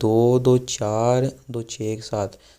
2 2 4 2 6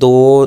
2